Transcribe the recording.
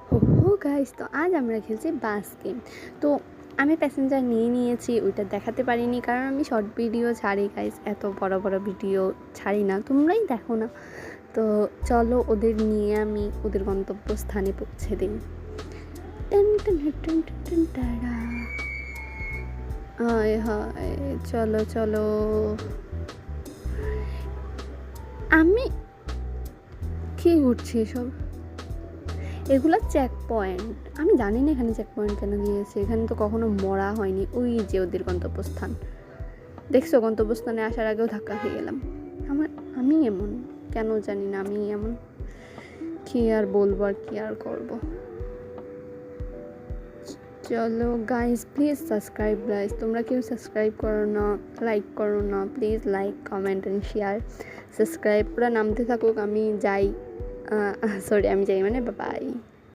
হো গাইস, তো আজ আমরা খেলছি বাস গেম। তো আমি প্যাসেঞ্জার নিয়েছি, ওইটা দেখাতে পারিনি কারণ আমি শর্ট ভিডিও ছাড়ি গাইস, এত বড় বড় ভিডিও ছাড়ি না, তোমরাই দেখো না। তো চলো ওদের নিয়ে আমি ওদের গন্তব্যস্থানে পৌঁছে দিই। হায় হায়, চলো চলো। আমি কি করছি এসব? এগুলো চেক পয়েন্ট। আমি জানি না এখানে চেক পয়েন্ট কেন দিয়েছে, এখানে তো কখনো মরা হয়নি। ওই যে ওদের গন্তব্যস্থান, দেখছো? গন্তব্যস্থানে আসার আগেও ধাক্কা খেয়ে গেলাম। আমি এমন কেন জানি না, আমি এমন কি আর বলবো, আর কি আর করবো। চলো গাইস, প্লিজ সাবস্ক্রাইব গাইস, তোমরা কেউ সাবস্ক্রাইব করো না, লাইক করো না, please like comment and share. Subscribe করে নামতে থাকুক, আমি যাই, সরি আমি যাই মানে বাই।